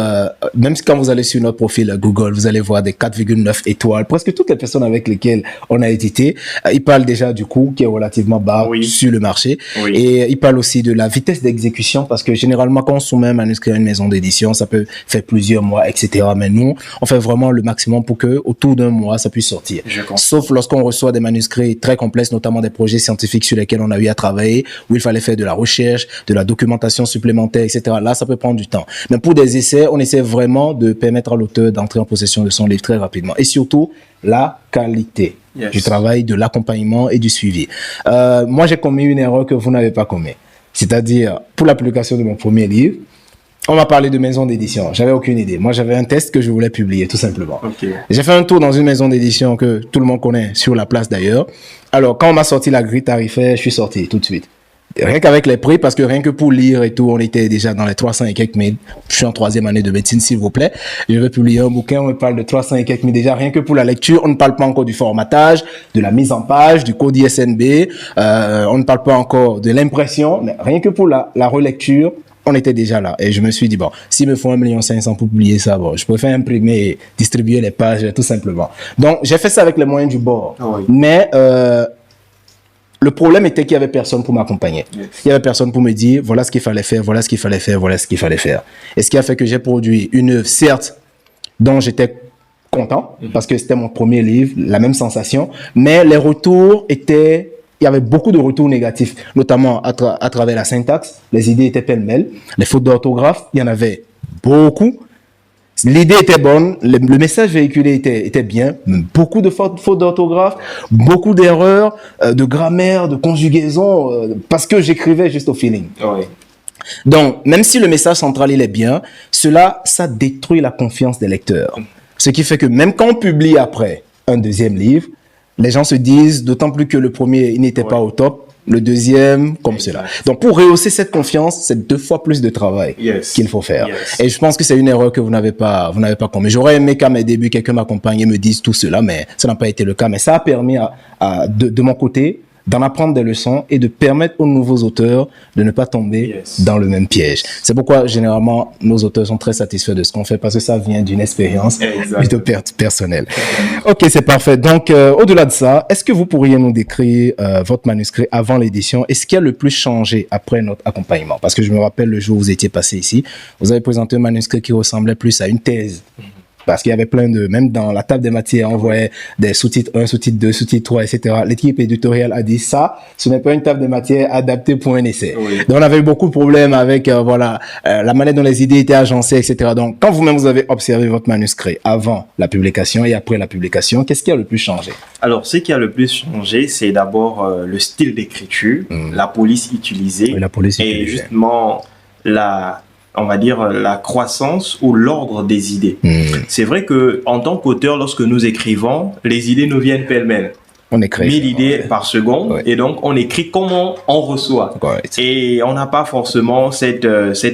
S2: même quand vous allez sur notre profil Google, vous allez voir des 4,9 étoiles. Presque toutes les personnes avec lesquelles on a édité, ils parlent déjà du coût qui est relativement bas sur le marché. Et ils parlent aussi de la vitesse d'exécution parce que généralement, quand on soumet un manuscrit à une maison d'édition, ça peut faire plusieurs mois, etc. Mais nous, on fait vraiment le maximum pour que autour d'un mois, ça puisse sortir. Sauf lorsqu'on reçoit des manuscrits très complexes, notamment des projets scientifiques sur lesquels on a eu à travailler, où il fallait faire de la recherche, de la documentation supplémentaire, etc. Là, ça peut prendre du temps. Mais pour des essais, on essaie vraiment de permettre à l'auteur d'entrer en possession de son livre très rapidement. Et surtout, la qualité du travail, de l'accompagnement et du suivi. Moi, j'ai commis une erreur que vous n'avez pas commis. C'est-à-dire, pour la publication de mon premier livre, on m'a parlé de maison d'édition. J'avais aucune idée. Moi, j'avais un test que je voulais publier, tout simplement. J'ai fait un tour dans une maison d'édition que tout le monde connaît, sur la place d'ailleurs. Alors, quand on m'a sorti la grille tarifaire, je suis sorti tout de suite. Rien qu'avec les prix, parce que rien que pour lire et tout, on était déjà dans les 300 et quelques mille. Je suis en 3e année de médecine, s'il vous plaît. Je vais publier un bouquin, on me parle de 300 et quelques mille déjà. Rien que pour la lecture, on ne parle pas encore du formatage, de la mise en page, du code ISNB. On ne parle pas encore de l'impression, mais rien que pour la relecture, on était déjà là. Et je me suis dit, bon, s'il me faut 1,5 million pour publier ça, bon, je préfère imprimer et distribuer les pages, tout simplement. Donc, j'ai fait ça avec les moyens du bord. Mais, le problème était qu'il y avait personne pour m'accompagner. Il y avait personne pour me dire, voilà ce qu'il fallait faire, voilà ce qu'il fallait faire, voilà ce qu'il fallait faire. Et ce qui a fait que j'ai produit une œuvre, certes, dont j'étais content, parce que c'était mon premier livre, la même sensation, mais les retours étaient... Il y avait beaucoup de retours négatifs, notamment à travers la syntaxe. Les idées étaient pêle-mêle. Les fautes d'orthographe, il y en avait beaucoup. L'idée était bonne, le message véhiculé était bien, mais beaucoup de fautes d'orthographe, beaucoup d'erreurs de grammaire, de conjugaison, parce que j'écrivais juste au feeling. Donc, même si le message central il est bien, ça détruit la confiance des lecteurs. Ce qui fait que même quand on publie après un deuxième livre, les gens se disent, d'autant plus que le premier il n'était pas au top, le deuxième, comme cela. Donc, pour rehausser cette confiance, c'est 2 fois plus de travail qu'il faut faire. Et je pense que c'est une erreur que vous n'avez pas commis. J'aurais aimé qu'à mes débuts, quelqu'un m'accompagne et me dise tout cela, mais ça n'a pas été le cas. Mais ça a permis de mon côté, d'en apprendre des leçons et de permettre aux nouveaux auteurs de ne pas tomber dans le même piège. C'est pourquoi, généralement, nos auteurs sont très satisfaits de ce qu'on fait parce que ça vient d'une expérience plutôt personnelle. Ok, c'est parfait. Donc, au-delà de ça, est-ce que vous pourriez nous décrire votre manuscrit avant l'édition et ce qui a le plus changé après notre accompagnement? Parce que je me rappelle le jour où vous étiez passé ici, vous avez présenté un manuscrit qui ressemblait plus à une thèse. Parce qu'il y avait plein même dans la table des matières, on voyait des sous-titres 1, sous-titre 2, sous-titre 3, etc. L'équipe éditoriale a dit ça, ce n'est pas une table des matières adaptée pour un essai. Donc on avait eu beaucoup de problèmes avec, la manière dont les idées étaient agencées, etc. Donc quand vous-même vous avez observé votre manuscrit avant la publication et après la publication, qu'est-ce qui a le plus changé?
S1: Alors, ce qui a le plus changé, c'est d'abord le style d'écriture, la police utilisée, et justement on va dire, la croissance ou l'ordre des idées. C'est vrai que en tant qu'auteur, lorsque nous écrivons, les idées nous viennent pêle-mêle.
S2: On écrit
S1: 1000 idées par seconde, et donc on écrit comment on reçoit. Et on n'a pas forcément cette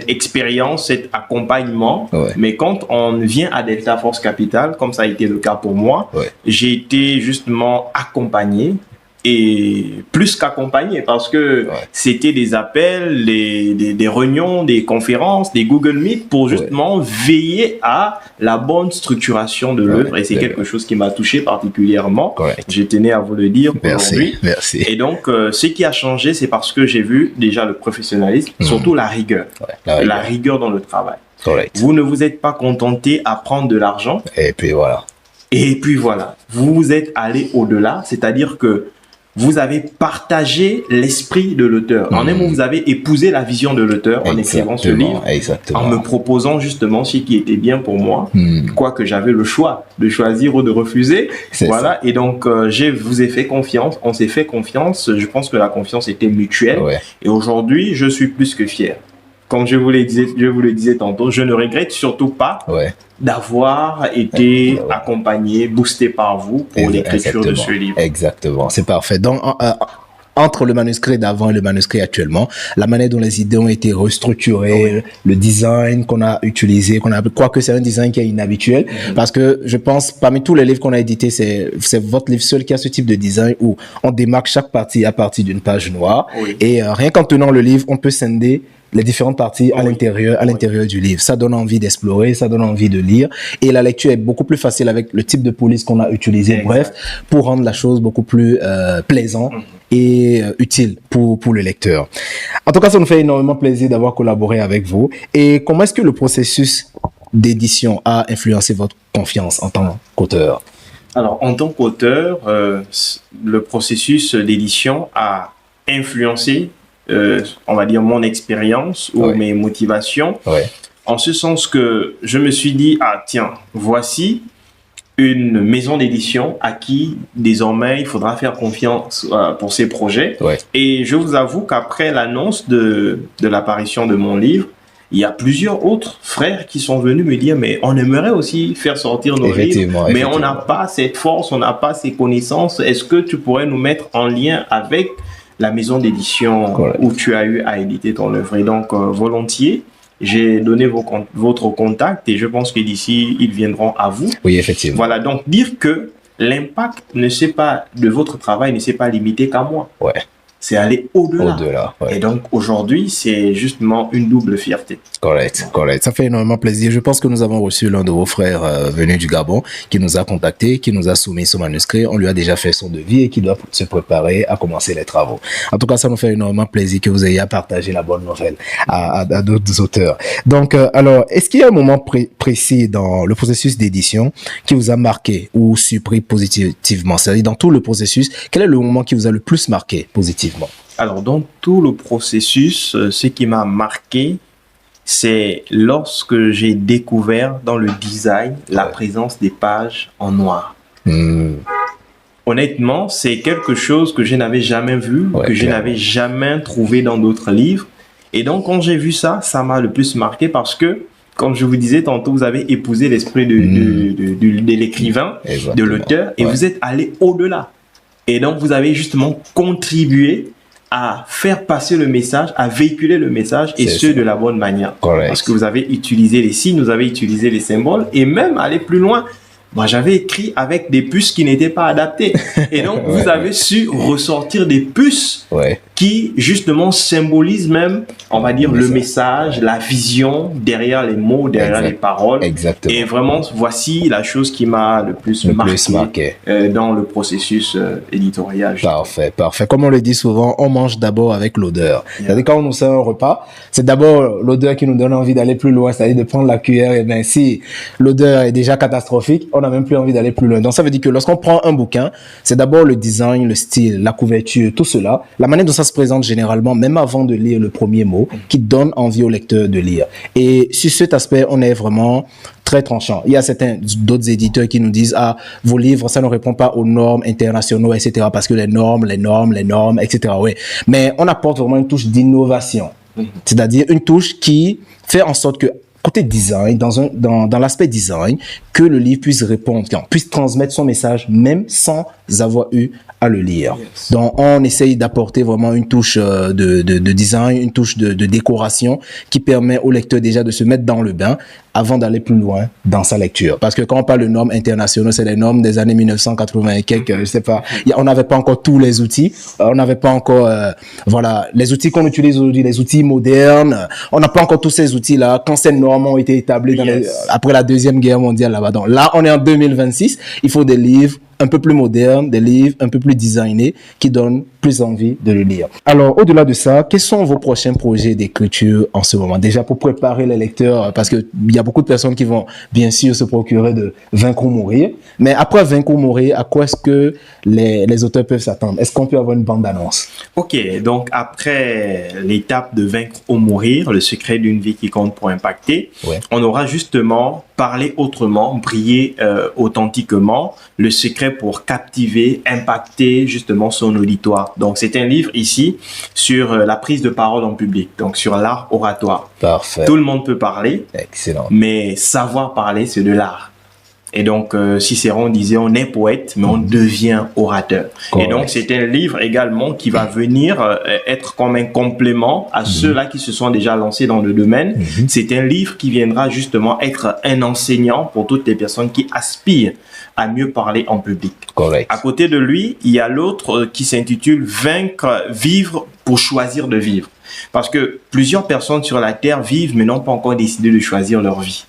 S1: expérience, cet accompagnement. Mais quand on vient à Delta Force Capital, comme ça a été le cas pour moi, j'ai été justement accompagné. Et plus qu'accompagné, parce que c'était des appels, des réunions, des conférences, des Google Meet pour justement veiller à la bonne structuration de l'œuvre. Et c'est quelque chose qui m'a touché particulièrement. Je tenais à vous le dire aujourd'hui.
S2: Merci.
S1: Et donc, ce qui a changé, c'est parce que j'ai vu déjà le professionnalisme, surtout la rigueur. La rigueur dans le travail. Vous ne vous êtes pas contenté à prendre de l'argent.
S2: Et puis voilà.
S1: Vous vous êtes allé au-delà, c'est-à-dire que vous avez partagé l'esprit de l'auteur. En un mot, vous avez épousé la vision de l'auteur en écrivant ce livre, en me proposant justement ce qui était bien pour moi, quoique j'avais le choix de choisir ou de refuser. Voilà. Et donc, je vous ai fait confiance, on s'est fait confiance. Je pense que la confiance était mutuelle. Et aujourd'hui, je suis plus que fier. comme je vous le disais tantôt, je ne regrette surtout pas d'avoir été accompagné, boosté par vous pour l'écriture de ce livre.
S2: Exactement, c'est parfait. Donc, entre le manuscrit d'avant et le manuscrit actuellement, la manière dont les idées ont été restructurées, le design qu'on a utilisé, quoique c'est un design qui est inhabituel, parce que je pense, parmi tous les livres qu'on a édités, c'est votre livre seul qui a ce type de design où on démarque chaque partie à partir d'une page noire, et rien qu'en tenant le livre, on peut scinder les différentes parties à l'intérieur du livre. Ça donne envie d'explorer, ça donne envie de lire, et la lecture est beaucoup plus facile avec le type de police qu'on a utilisé, bref, pour rendre la chose beaucoup plus plaisante et utile pour le lecteur. En tout cas, ça nous fait énormément plaisir d'avoir collaboré avec vous. Et comment est-ce que le processus d'édition a influencé votre confiance en tant qu'auteur?
S1: Alors, en tant qu'auteur, le processus d'édition a influencé on va dire mon expérience ou mes motivations, en ce sens que je me suis dit, ah tiens, voici une maison d'édition à qui désormais il faudra faire confiance pour ses projets. Et je vous avoue qu'après l'annonce de l'apparition de mon livre, il y a plusieurs autres frères qui sont venus me dire, mais on aimerait aussi faire sortir nos livres, mais on n'a pas cette force, on n'a pas ces connaissances. Est-ce que tu pourrais nous mettre en lien avec la maison d'édition où tu as eu à éditer ton œuvre? Et donc, volontiers, j'ai donné votre contact et je pense que d'ici, ils viendront à vous.
S2: Oui, effectivement.
S1: Voilà, donc dire que l'impact de votre travail ne s'est pas limité qu'à moi. C'est aller au-delà. Et donc, aujourd'hui, c'est justement une double fierté.
S2: Correct. Ça fait énormément plaisir. Je pense que nous avons reçu l'un de vos frères venu du Gabon qui nous a contacté, qui nous a soumis son manuscrit. On lui a déjà fait son devis et qui doit se préparer à commencer les travaux. En tout cas, ça nous fait énormément plaisir que vous ayez à partager la bonne nouvelle à d'autres auteurs. Donc, alors, est-ce qu'il y a un moment précis dans le processus d'édition qui vous a marqué ou surpris positivement? C'est-à-dire, dans tout le processus, quel est le moment qui vous a le plus marqué positivement?
S1: Alors, dans tout le processus, ce qui m'a marqué, c'est lorsque j'ai découvert dans le design la présence des pages en noir. Honnêtement, c'est quelque chose que je n'avais jamais vu, que je n'avais jamais trouvé dans d'autres livres. Et donc, quand j'ai vu ça, ça m'a le plus marqué parce que, comme je vous disais tantôt, vous avez épousé l'esprit de l'écrivain, de l'auteur, et vous êtes allé au-delà. Et donc, vous avez justement contribué à faire passer le message, à véhiculer le message, et ce, de la bonne manière. Parce que vous avez utilisé les signes, vous avez utilisé les symboles, et même aller plus loin. Moi, j'avais écrit avec des puces qui n'étaient pas adaptées. Et donc, vous avez su ressortir des puces qui, justement, symbolisent même, on va dire, le message, la vision derrière les mots, derrière les paroles. Et vraiment, voici la chose qui m'a le plus marqué dans le processus éditorial.
S2: Parfait. Comme on le dit souvent, on mange d'abord avec l'odeur. C'est-à-dire, quand on nous sert un repas, c'est d'abord l'odeur qui nous donne envie d'aller plus loin, c'est-à-dire de prendre la cuillère. Et bien, si l'odeur est déjà catastrophique, on n'a même plus envie d'aller plus loin. Donc, ça veut dire que lorsqu'on prend un bouquin, c'est d'abord le design, le style, la couverture, tout cela, la manière dont ça se présente généralement, même avant de lire le premier mot, qui donne envie au lecteur de lire. Et sur cet aspect, on est vraiment très tranchant. Il y a d'autres éditeurs qui nous disent, ah, vos livres, ça ne répond pas aux normes internationaux, etc. Parce que les normes, etc. Mais on apporte vraiment une touche d'innovation. C'est-à-dire une touche qui fait en sorte que, côté design, dans l'aspect design, que le livre puisse répondre, puisse transmettre son message même sans avoir eu à le lire. Donc, on essaye d'apporter vraiment une touche de design, une touche de décoration qui permet au lecteur déjà de se mettre dans le bain avant d'aller plus loin dans sa lecture. Parce que quand on parle de normes internationales, c'est les normes des années 1980 et quelques, je sais pas, on n'avait pas encore tous les outils, on n'avait pas encore, les outils qu'on utilise aujourd'hui, les outils modernes, on n'a pas encore tous ces outils-là quand ces normes ont été établies après la Deuxième Guerre mondiale là-bas. Donc là, on est en 2026, il faut des livres un peu plus modernes, des livres un peu plus designés qui donnent plus envie de le lire. Alors, au-delà de ça, quels sont vos prochains projets d'écriture en ce moment? Déjà pour préparer les lecteurs, parce que il y a beaucoup de personnes qui vont bien sûr se procurer de Vaincre ou mourir. Mais après Vaincre ou mourir, à quoi est-ce que les auteurs peuvent s'attendre? Est-ce qu'on peut avoir une bande-annonce?
S1: Ok, donc après l'étape de Vaincre ou mourir, le secret d'une vie qui compte pour impacter, on aura justement parler autrement, briller authentiquement, le secret pour captiver, impacter justement son auditoire. Donc c'est un livre ici sur la prise de parole en public, donc sur l'art oratoire.
S2: Parfait.
S1: Tout le monde peut parler.
S2: Excellent.
S1: Mais savoir parler, c'est de l'art. Et donc, Cicéron disait, on est poète, mais on devient orateur. Correct. Et donc, c'est un livre également qui va venir être comme un complément à ceux-là qui se sont déjà lancés dans le domaine. C'est un livre qui viendra justement être un enseignant pour toutes les personnes qui aspirent à mieux parler en public.
S2: Correct.
S1: À côté de lui, il y a l'autre qui s'intitule « Vaincre, vivre pour choisir de vivre ». Parce que plusieurs personnes sur la Terre vivent, mais n'ont pas encore décidé de choisir leur vie.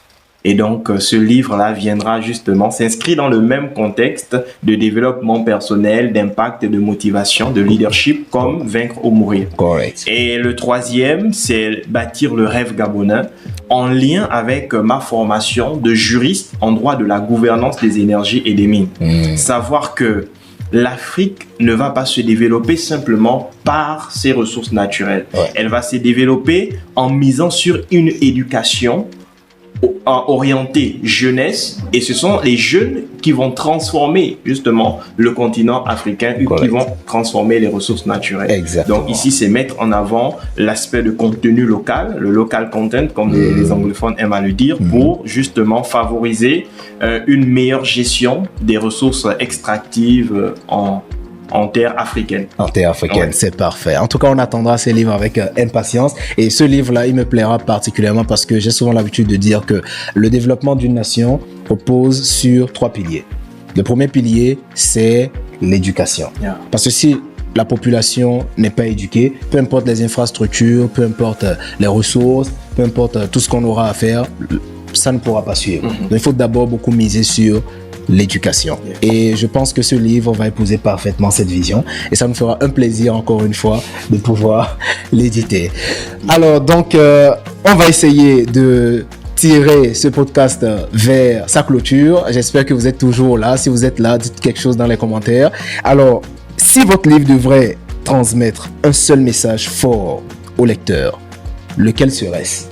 S1: Et donc, ce livre-là viendra justement s'inscrit dans le même contexte de développement personnel, d'impact et de motivation, de leadership, comme Vaincre ou mourir.
S2: Correct.
S1: Et le troisième, c'est Bâtir le rêve gabonais, en lien avec ma formation de juriste en droit de la gouvernance des énergies et des mines. Savoir que l'Afrique ne va pas se développer simplement par ses ressources naturelles. Elle va se développer en misant sur une éducation orienté jeunesse, et ce sont les jeunes qui vont transformer justement le continent africain, qui vont transformer les ressources naturelles.
S2: Exactement.
S1: Donc ici, c'est mettre en avant l'aspect de contenu local, le local content, comme les anglophones aiment à le dire, pour justement favoriser une meilleure gestion des ressources extractives en terre africaine.
S2: En terre africaine, c'est parfait. En tout cas, on attendra ces livres avec impatience. Et ce livre-là, il me plaira particulièrement parce que j'ai souvent l'habitude de dire que le développement d'une nation repose sur 3 piliers. Le premier pilier, c'est l'éducation. Parce que si la population n'est pas éduquée, peu importe les infrastructures, peu importe les ressources, peu importe tout ce qu'on aura à faire, ça ne pourra pas suivre. Donc, il faut d'abord beaucoup miser sur l'éducation. Et je pense que ce livre va épouser parfaitement cette vision et ça nous fera un plaisir encore une fois de pouvoir l'éditer. Alors donc, on va essayer de tirer ce podcast vers sa clôture. J'espère que vous êtes toujours là. Si vous êtes là, dites quelque chose dans les commentaires. Alors, si votre livre devrait transmettre un seul message fort au lecteur, lequel serait-ce?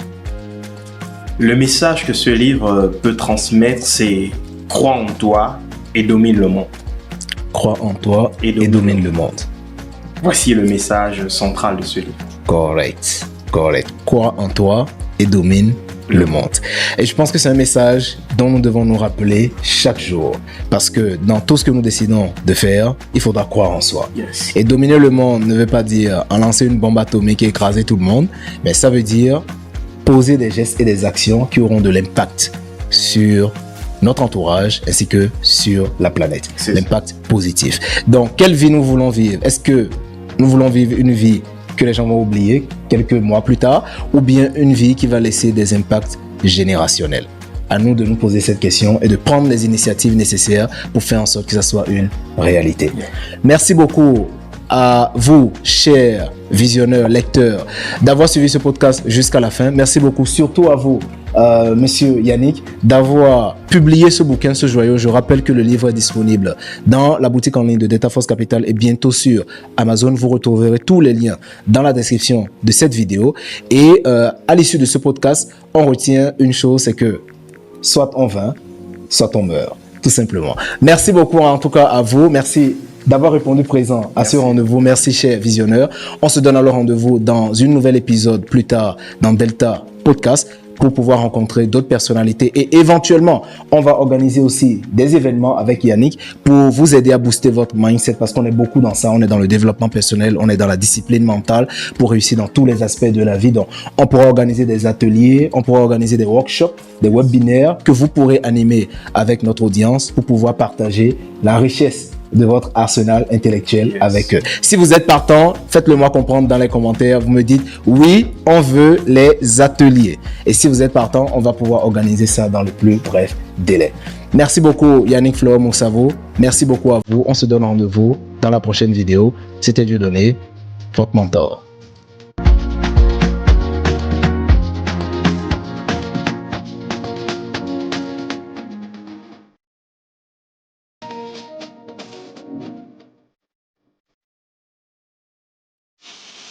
S1: Le message que ce livre peut transmettre, c'est crois en toi et domine le monde.
S2: Crois en toi et domine le monde.
S1: Voici le message central de ce livre.
S2: Correct. Crois en toi et domine le monde. Et je pense que c'est un message dont nous devons nous rappeler chaque jour. Parce que dans tout ce que nous décidons de faire, il faudra croire en soi. Et dominer le monde ne veut pas dire en lancer une bombe atomique et écraser tout le monde, mais ça veut dire poser des gestes et des actions qui auront de l'impact sur notre entourage ainsi que sur la planète. L'impact positif. Donc, quelle vie nous voulons vivre? Est-ce que nous voulons vivre une vie que les gens vont oublier quelques mois plus tard ou bien une vie qui va laisser des impacts générationnels? À nous de nous poser cette question et de prendre les initiatives nécessaires pour faire en sorte que ça soit une réalité. Merci beaucoup à vous, chers visionneurs, lecteurs, d'avoir suivi ce podcast jusqu'à la fin. Merci beaucoup, surtout à vous, Monsieur Yannick, d'avoir publié ce bouquin, ce joyau. Je rappelle que le livre est disponible dans la boutique en ligne de Delta Force Capital et bientôt sur Amazon. Vous retrouverez tous les liens dans la description de cette vidéo. Et à l'issue de ce podcast, on retient une chose, c'est que soit on vainc, soit on meurt, tout simplement. Merci beaucoup en tout cas à vous. Merci d'avoir répondu présent à ce rendez-vous. Merci, chers visionneurs. On se donne alors rendez-vous dans une nouvelle épisode plus tard dans Delta Podcast pour pouvoir rencontrer d'autres personnalités et éventuellement, on va organiser aussi des événements avec Yannick pour vous aider à booster votre mindset parce qu'on est beaucoup dans ça. On est dans le développement personnel, on est dans la discipline mentale pour réussir dans tous les aspects de la vie. Donc, on pourra organiser des ateliers, on pourra organiser des workshops, des webinaires que vous pourrez animer avec notre audience pour pouvoir partager la richesse de votre arsenal intellectuel avec eux. Si vous êtes partant, faites-le moi comprendre dans les commentaires. Vous me dites oui, on veut les ateliers. Et si vous êtes partant, on va pouvoir organiser ça dans le plus bref délai. Merci beaucoup Yannick Fleur Moussavo. Merci beaucoup à vous. On se donne rendez-vous dans la prochaine vidéo. C'était Dieudonné, votre mentor.